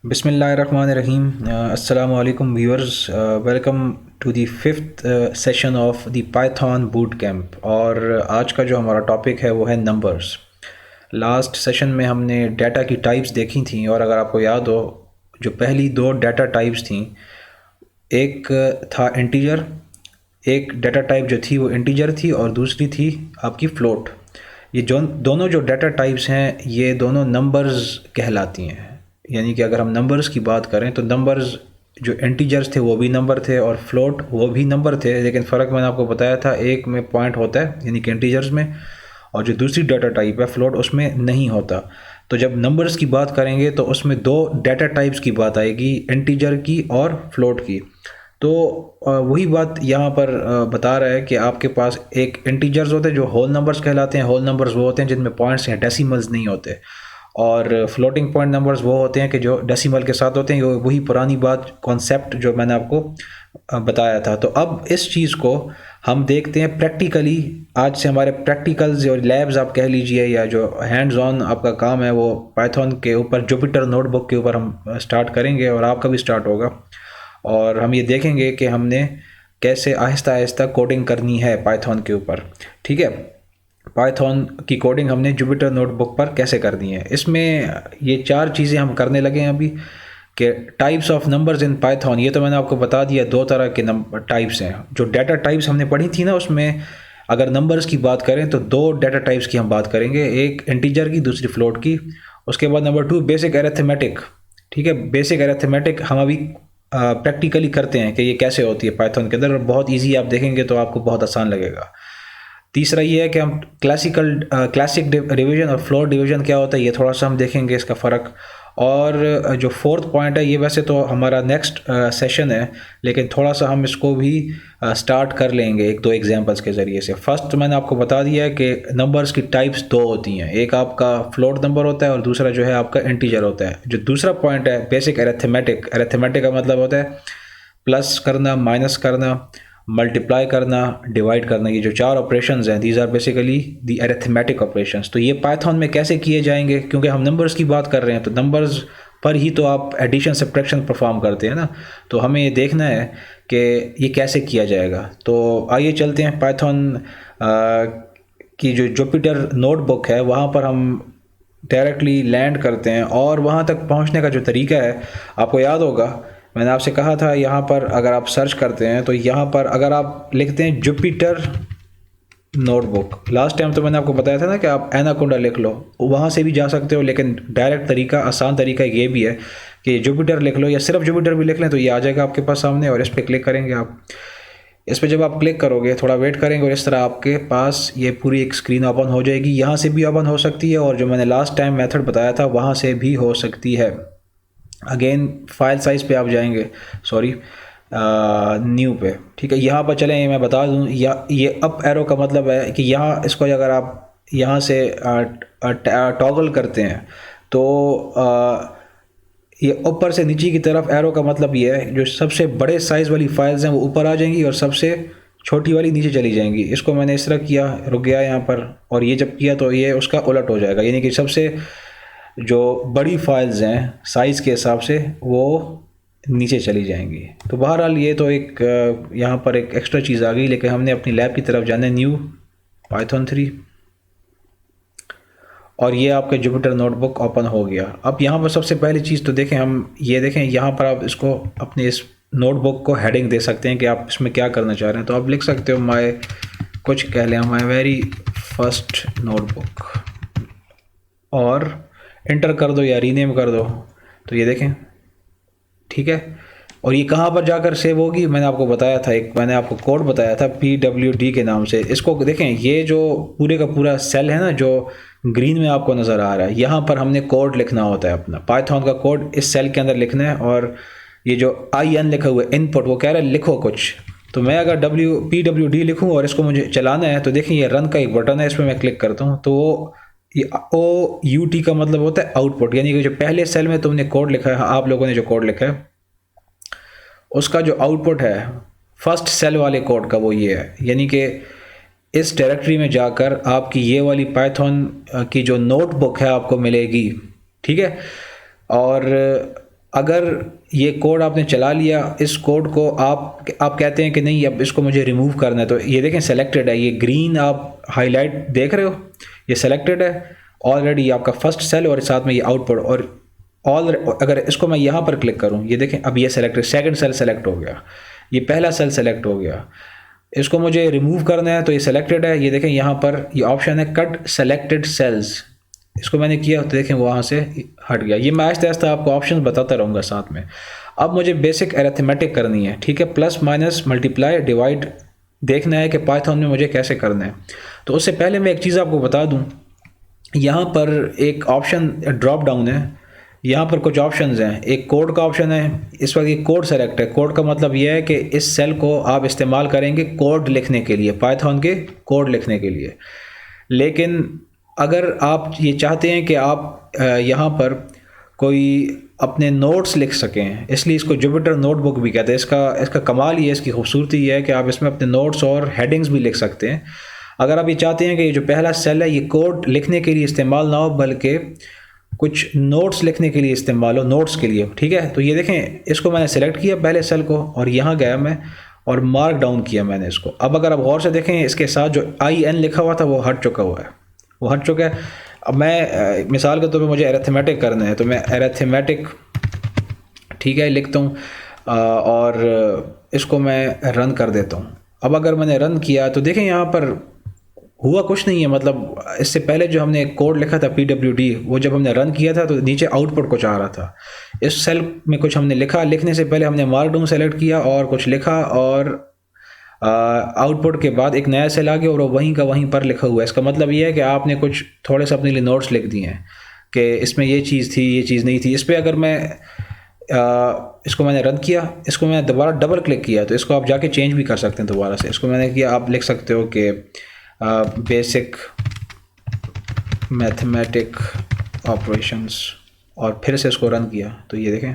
बिस्मिल्लाहिर्रहमानिर्रहीम। अस्सलामु अलैकुम viewers, welcome to the fifth session of the Python boot camp. और आज का जो हमारा टॉपिक है वो है नंबर्स। लास्ट सेशन में हमने डाटा की टाइप्स देखी थी, और अगर आपको याद हो, जो पहली दो डाटा टाइप्स थी, एक था इंटीजर। एक डाटा टाइप जो थी वो इंटीजर थी और दूसरी थी आपकी फ्लोट। ये जो दोनों जो डाटा टाइप्स हैं ये दोनों नंबर्स कहलाती हैं। यानी कि अगर हम नंबर्स की बात करें तो नंबर्स जो इंटीजर्स थे वो भी नंबर थे और फ्लोट वो भी नंबर थे, लेकिन फ़र्क मैंने आपको बताया था, एक में पॉइंट होता है यानी कि इंटीजर्स में, और जो दूसरी डाटा टाइप है फ्लोट उसमें नहीं होता। तो जब नंबर्स की बात करेंगे तो उसमें दो डाटा टाइप्स की बात आएगी, इंटीजर की और फ्लोट की। तो वही बात यहाँ पर बता रहा है कि आपके पास एक इंटीजर्स होते हैं जो होल नंबर्स कहलाते हैं। होल नंबर्स वो होते हैं जिनमें पॉइंट्स या डेसिमल्स नहीं होते, और फ्लोटिंग पॉइंट नंबर्स वो होते हैं कि जो डेसिमल के साथ होते हैं। वही पुरानी बात, कॉन्सेप्ट जो मैंने आपको बताया था। तो अब इस चीज़ को हम देखते हैं प्रैक्टिकली। आज से हमारे प्रैक्टिकल्स और लैब्स आप कह लीजिए, या जो हैंड्स ऑन आपका काम है वो पाइथन के ऊपर, जुपिटर नोटबुक के ऊपर हम स्टार्ट करेंगे, और आपका भी स्टार्ट होगा। और हम ये देखेंगे कि हमने कैसे आहिस्ता आहिस्ता कोडिंग करनी है पाइथन के ऊपर। ठीक है, पाइथन की कोडिंग हमने जुपिटर नोटबुक पर कैसे करनी है। इसमें ये चार चीज़ें हम करने लगे हैं अभी, कि types of numbers in Python. ये तो मैंने आपको बता दिया, दो तरह के नंबर टाइप्स हैं। जो डाटा टाइप्स हमने पढ़ी थी ना, उसमें अगर नंबर्स की बात करें तो दो डाटा टाइप्स की हम बात करेंगे, एक इंटीजर की, दूसरी फ्लोट की। उसके बाद नंबर 2 बेसिक अरिथमेटिक। ठीक है, बेसिक अरिथमेटिक हम अभी प्रैक्टिकली करते हैं कि ये कैसे होती है पाइथन के अंदर, और बहुत ईजी आप देखेंगे तो आपको बहुत आसान लगेगा। तीसरा ये है कि हम क्लासिक डिवीजन और फ्लोट डिवीजन क्या होता है ये थोड़ा सा हम देखेंगे, इसका फ़र्क। और जो फोर्थ पॉइंट है, ये वैसे तो हमारा नेक्स्ट सेशन है, लेकिन थोड़ा सा हम इसको भी स्टार्ट कर लेंगे एक दो एग्जांपल्स के ज़रिए से। फर्स्ट तो मैंने आपको बता दिया है कि नंबर्स की टाइप्स दो होती हैं, एक आपका फ्लोट नंबर होता है और दूसरा जो है आपका इंटीजर होता है। जो दूसरा पॉइंट है बेसिक अरिथमेटिक, अरिथमेटिक का मतलब होता है प्लस करना, माइनस करना, मल्टीप्लाई करना, डिवाइड करना। ये जो चार ऑपरेशंस हैं, these are basically the arithmetic operations. तो ये पाइथन में कैसे किए जाएंगे, क्योंकि हम नंबर्स की बात कर रहे हैं तो नंबर्स पर ही तो आप एडिशन सब्ट्रैक्शन परफॉर्म करते हैं ना। तो हमें ये देखना है कि ये कैसे किया जाएगा। तो आइए चलते हैं पाइथन की जो जुपिटर नोटबुक है वहाँ पर हम डायरेक्टली लैंड करते हैं। और वहाँ तक पहुँचने का जो तरीका है आपको याद होगा, मैंने आपसे कहा था यहाँ पर अगर आप सर्च करते हैं तो यहाँ पर अगर आप लिखते हैं जुपिटर नोटबुक, लास्ट टाइम तो मैंने आपको बताया था ना कि आप एनाकोंडा लिख लो, वहाँ से भी जा सकते हो, लेकिन डायरेक्ट तरीका, आसान तरीका ये भी है कि जुपिटर लिख लो, या सिर्फ जुपिटर भी लिख लें तो ये आ जाएगा आपके पास सामने। और इस पर क्लिक करेंगे आप। इस पर जब आप क्लिक करोगे थोड़ा वेट करेंगे और इस तरह आपके पास ये पूरी एक स्क्रीन ओपन हो जाएगी। यहाँ से भी ओपन हो सकती है, और जो मैंने लास्ट टाइम मेथड बताया था वहाँ से भी हो सकती है। अगेन फाइल साइज़ पे आप जाएंगे, सॉरी न्यू पे। ठीक है, यहाँ पर चलें, मैं बता दूँ, ये अप एरो का मतलब है कि यहाँ इसको अगर आप यहाँ से टॉगल करते हैं तो ये ऊपर से नीचे की तरफ एरो का मतलब ये है, जो सबसे बड़े साइज़ वाली फाइल्स हैं वो ऊपर आ जाएंगी और सबसे छोटी वाली नीचे चली जाएंगी। इसको मैंने इस तरह किया, रुक गया यहाँ पर, और ये जब किया तो ये उसका उलट हो जाएगा, यानी कि सबसे जो बड़ी फाइल्स हैं साइज़ के हिसाब से वो नीचे चली जाएंगी। तो बहरहाल ये तो एक यहाँ पर एक एक्स्ट्रा चीज़ आ गई, लेकिन हमने अपनी लैब की तरफ जाना है, न्यू पाइथन 3, और ये आपका जुपिटर नोटबुक ओपन हो गया। अब यहाँ पर सबसे पहली चीज़ तो देखें, हम ये देखें यहाँ पर आप इसको अपने इस नोटबुक को हेडिंग दे सकते हैं कि आप इसमें क्या करना चाह रहे हैं। तो आप लिख सकते हो माय, कुछ कह लें, माय वेरी फर्स्ट नोटबुक, और इंटर कर दो या रीनेम कर दो। तो ये देखें, ठीक है। और ये कहाँ पर जाकर सेव होगी, मैंने आपको बताया था, एक मैंने आपको कोड बताया था PWD के नाम से। इसको देखें, ये जो पूरे का पूरा सेल है ना जो ग्रीन में आपको नज़र आ रहा है, यहाँ पर हमने कोड लिखना होता है अपना पाइथन का कोड, इस सेल के अंदर लिखना है। और ये जो IN लिखा हुआ है इनपुट, वो कह रहा है लिखो कुछ। तो मैं अगर PWD लिखूँ और इसको मुझे चलाना है तो देखें ये रन का एक बटन है, इस पर मैं क्लिक करता हूँ तो ये OUT का मतलब होता है आउटपुट, यानी कि जो पहले सेल में तुमने कोड लिखा है, आप लोगों ने जो कोड लिखा है उसका जो आउटपुट है फर्स्ट सेल वाले कोड का वो ये है। यानी कि इस डायरेक्टरी में जाकर आपकी ये वाली पाइथन की जो नोटबुक है आपको मिलेगी। ठीक है, और अगर ये कोड आपने चला लिया, इस कोड को आप कहते हैं कि नहीं अब इसको मुझे रिमूव करना है, तो ये देखें सेलेक्टेड है, ये ग्रीन आप हाईलाइट देख रहे हो, ये सेलेक्टेड है ऑलरेडी आपका फर्स्ट सेल और साथ में ये आउटपुट। और अगर इसको मैं यहाँ पर क्लिक करूँ, ये देखें अब ये सेलेक्टेड, सेकंड सेल सेलेक्ट हो गया, ये पहला सेल सेलेक्ट हो गया। इसको मुझे रिमूव करना है तो ये सेलेक्टेड है, ये देखें यहाँ पर ये ऑप्शन है कट सेलेक्टेड सेल्स, इसको मैंने किया तो देखें वहाँ से हट गया। ये मैं आहिस्ता आहिस्ता आपको ऑप्शन बताता रहूँगा साथ में। अब मुझे बेसिक अरिथमेटिक करनी है, ठीक है, प्लस माइनस मल्टीप्लाई डिवाइड देखना है कि पाइथन में मुझे कैसे करना है। तो उससे पहले मैं एक चीज़ आपको बता दूँ, यहाँ पर एक ऑप्शन ड्रॉप डाउन है, यहाँ पर कुछ ऑप्शंस हैं, एक कोड का ऑप्शन है, इस वक्त ये कोड सेलेक्ट है। कोड का मतलब ये है कि इस सेल को आप इस्तेमाल करेंगे कोड लिखने के लिए, पाइथन के कोड लिखने के लिए। लेकिन अगर आप ये चाहते हैं कि आप यहाँ पर कोई अपने नोट्स लिख सकें, इसलिए इसको जुपिटर नोटबुक भी कहते हैं। इसका कमाल ये है, इसकी खूबसूरती ये है कि आप इसमें अपने नोट्स और हेडिंग्स भी लिख सकते हैं। अगर आप ये चाहते हैं कि ये जो पहला सेल है ये कोड लिखने के लिए इस्तेमाल ना हो बल्कि कुछ नोट्स लिखने के लिए इस्तेमाल हो, नोट्स के लिए, ठीक है, तो ये देखें इसको मैंने सेलेक्ट किया पहले सेल को और यहाँ गया मैं और मार्क डाउन किया मैंने इसको। अब अगर आप गौर से देखें इसके साथ जो IN लिखा हुआ था वो हट चुका हुआ है, वो हट चुका है। अब मैं मिसाल के तौर पे मुझे अरिथमेटिक करना है तो मैं अरिथमेटिक, ठीक है, लिखता हूँ और इसको मैं रन कर देता हूँ। अब अगर मैंने रन किया तो देखें यहाँ पर हुआ कुछ नहीं है, मतलब इससे पहले जो हमने एक कोड लिखा था PWD, वो जब हमने रन किया था तो नीचे आउटपुट कुछ आ रहा था। इस सेल में कुछ हमने लिखा, लिखने से पहले हमने मार्क डाउन सेलेक्ट किया और कुछ लिखा और आउटपुट के बाद एक नया सेल आ गया और वो वहीं का वहीं पर लिखा हुआ है। इसका मतलब ये है कि आपने कुछ थोड़े से अपने लिए नोट्स लिख दिए हैं कि इसमें ये चीज़ थी, ये चीज़ नहीं थी। इस पर अगर मैं इसको मैंने रन किया, इसको मैंने दोबारा डबल क्लिक किया तो इसको आप जाके चेंज भी कर सकते हैं दोबारा से। इसको मैंने किया, आप लिख सकते हो कि बेसिक मैथमेटिक ऑपरेशंस और फिर से इसको रन किया तो ये देखें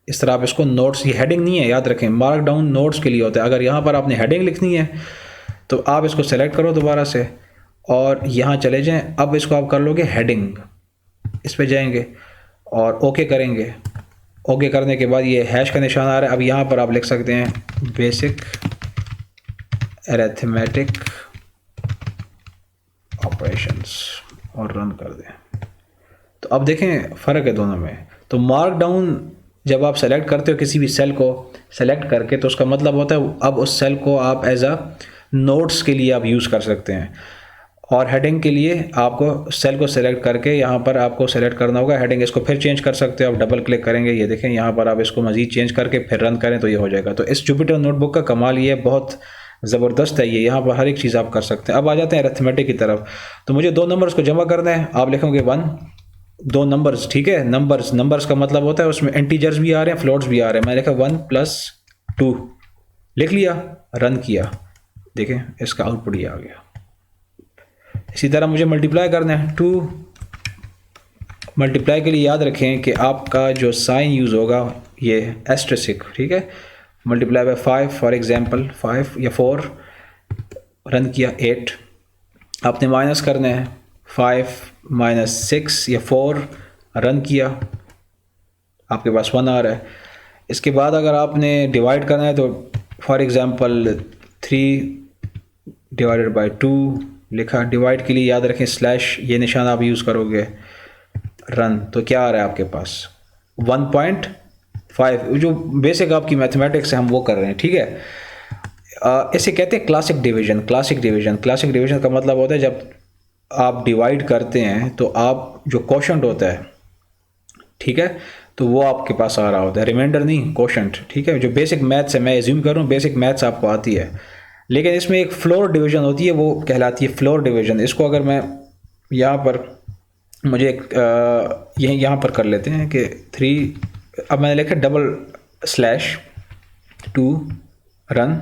इस तरह आप इसको नोट्स, ये हेडिंग नहीं है याद रखें, मार्क डाउन नोट्स के लिए होता है। अगर यहाँ पर आपने हेडिंग लिखनी है तो आप इसको सेलेक्ट करो दोबारा से और यहाँ चले जाएं। अब इसको आप कर लोगे हेडिंग, इस पे जाएंगे और ओके करेंगे। ओके करने के बाद ये हैश का निशान आ रहा है। अब यहाँ पर आप लिख सकते हैं बेसिक अरिथमेटिक ऑपरेशंस और रन कर दें। तो अब देखें फ़र्क है दोनों में। तो मार्क डाउन जब आप सेलेक्ट करते हो किसी भी सेल को सेलेक्ट करके तो उसका मतलब होता है अब उस सेल को आप एज अ नोट्स के लिए आप यूज़ कर सकते हैं। और हेडिंग के लिए आपको सेल को सेलेक्ट करके यहाँ पर आपको सेलेक्ट करना होगा हेडिंग। इसको फिर चेंज कर सकते हो, आप डबल क्लिक करेंगे, ये देखें यहाँ पर आप इसको मज़ीद चेंज करके फिर रन करें तो ये हो जाएगा। तो इस जुपिटर नोटबुक का कमाल ये बहुत ज़बरदस्त है, ये यहाँ पर हर एक चीज़ आप कर सकते हैं। अब आ जाते हैं अरिथमेटिक की तरफ। तो मुझे दो नंबर्स को जमा करना है, आप लिखोगे 1, दो नंबर्स, ठीक है, नंबर्स का मतलब होता है उसमें इंटीजर्स भी आ रहे हैं, फ्लोट्स भी आ रहे हैं। मैं लिखा 1 + 2 लिख लिया, रन किया, देखें इसका आउटपुट ये आ गया। इसी तरह मुझे मल्टीप्लाई करना है 2। मल्टीप्लाई के लिए याद रखें कि आपका जो साइन यूज़ होगा ये एस्टेरिस्क, ठीक है, मल्टीप्लाई बाय 5 फॉर एग्जांपल 5 या 4, रन किया 8। आपने माइनस करना है 5 - 6 या 4, रन किया, आपके पास 1 आ रहा है। इसके बाद अगर आपने डिवाइड करना है तो फॉर एग्जांपल 3 / 2 लिखा। डिवाइड के लिए याद रखें स्लैश, ये निशान आप यूज़ करोगे, रन, तो क्या आ रहा है आपके पास 1.5। जो बेसिक आपकी मैथमेटिक्स है हम वो कर रहे हैं, ठीक है। इसे कहते हैं क्लासिक डिवीजन। क्लासिक डिवीजन का मतलब होता है जब आप डिवाइड करते हैं तो आप जो क्वोशंट होता है, ठीक है, तो वो आपके पास आ रहा होता है, रिमाइंडर नहीं, क्वोशंट, ठीक है। जो बेसिक मैथ्स है, मैं एज्यूम करूँ बेसिक मैथ्स आपको आती है, लेकिन इसमें एक फ्लोर डिवीजन होती है, वो कहलाती है फ्लोर डिवीजन। इसको अगर मैं यहाँ पर मुझे एक यहाँ पर कर लेते हैं कि 3, अब मैंने लिखा /2 रन।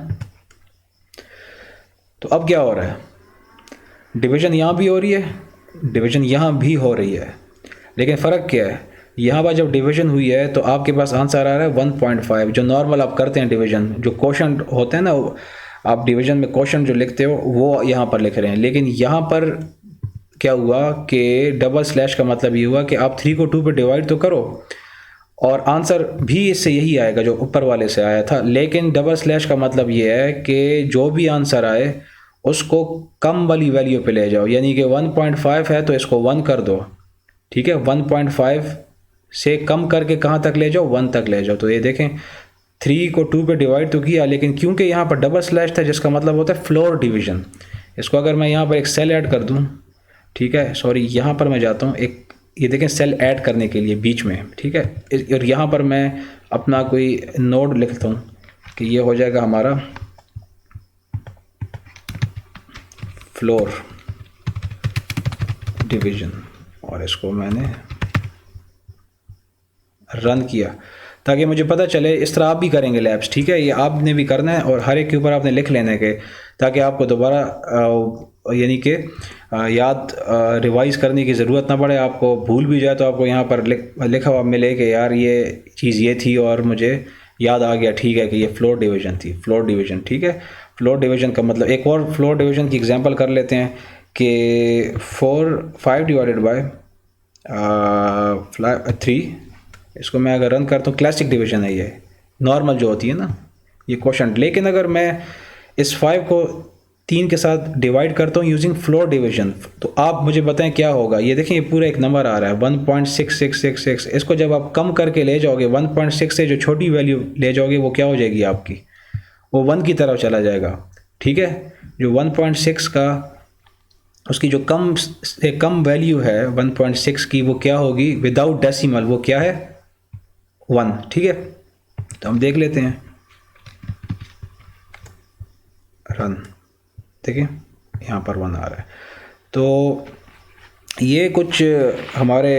तो अब क्या हो रहा है, डिवीजन यहाँ भी हो रही है, डिवीजन यहाँ भी हो रही है, लेकिन फ़र्क क्या है, यहाँ पर जब डिवीजन हुई है तो आपके पास आंसर आ रहा है 1.5। जो नॉर्मल आप करते हैं डिवीजन, जो क्वोशंट होते हैं ना, आप डिवीजन में क्वोशंट जो लिखते हो वो यहाँ पर लिख रहे हैं। लेकिन यहाँ पर क्या हुआ कि डबल स्लैश का मतलब ये हुआ कि आप 3 को 2 पे डिवाइड तो करो और आंसर भी इससे यही आएगा जो ऊपर वाले से आया था। लेकिन डबल स्लैश का मतलब ये है कि जो भी आंसर आए उसको कम वाली वैल्यू पे ले जाओ, यानी कि 1.5 है तो इसको 1 कर दो, ठीक है। 1.5 से कम करके कहाँ तक ले जाओ, 1 तक ले जाओ। तो ये देखें 3 को 2 पे डिवाइड तो किया, लेकिन क्योंकि यहाँ पर डबल स्लैश था जिसका मतलब होता है फ्लोर डिवीजन, इसको अगर मैं यहाँ पर एक सेल ऐड कर दूँ, ठीक है, सॉरी यहाँ पर मैं जाता हूँ एक, ये देखें सेल ऐड करने के लिए बीच में, ठीक है, और यहाँ पर मैं अपना कोई नोड लिखता हूँ कि ये हो जाएगा हमारा फ्लोर डिवीजन, और इसको मैंने रन किया ताकि मुझे पता चले। इस तरह आप भी करेंगे लैब्स, ठीक है, ये आपने भी करना है और हर एक के ऊपर आपने लिख लेने के, ताकि आपको दोबारा यानी कि याद रिवाइज करने की ज़रूरत ना पड़े। आपको भूल भी जाए तो आपको यहाँ पर लिखा हुआ मिले कि यार ये चीज़ ये थी और मुझे याद आ गया, ठीक है, कि ये फ्लोर डिवीज़न थी, फ्लोर डिवीज़न, ठीक है। फ्लोर डिवीज़न का मतलब एक और फ्लोर डिवीज़न की एग्जांपल कर लेते हैं कि 5 डिवाइडेड बाय 3, इसको मैं अगर रन करता हूँ, क्लासिक डिवीज़न है ये, नॉर्मल जो होती है ना ये क्वोशंट। लेकिन अगर मैं इस 5 को 3 के साथ डिवाइड करता हूँ यूजिंग फ्लोर डिवीज़न, तो आप मुझे बताएं क्या होगा। ये देखें ये पूरा एक नंबर आ रहा है 1.6666। इसको जब आप कम करके ले जाओगे 1.6 से जो छोटी वैल्यू ले जाओगे वो क्या हो जाएगी आपकी, वो 1 की तरफ चला जाएगा, ठीक है। जो 1.6 का उसकी जो कम से कम वैल्यू है 1.6 की, वो क्या होगी विदाउट डेसिमल, वो क्या है 1, ठीक है। तो हम देख लेते हैं, रन, देखिए यहाँ पर 1 आ रहा है। तो ये कुछ हमारे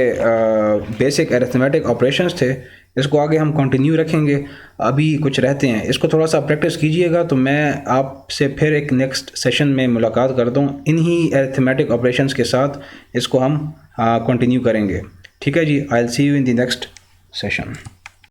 बेसिक अरिथमेटिक ऑपरेशंस थे, इसको आगे हम कंटिन्यू रखेंगे। अभी कुछ रहते हैं, इसको थोड़ा सा प्रैक्टिस कीजिएगा, तो मैं आपसे फिर एक नेक्स्ट सेशन में मुलाकात करता हूँ इन्हीं अरिथमेटिक ऑपरेशंस के साथ। इसको हम कंटिन्यू करेंगे, ठीक है जी। I will see you in the next session.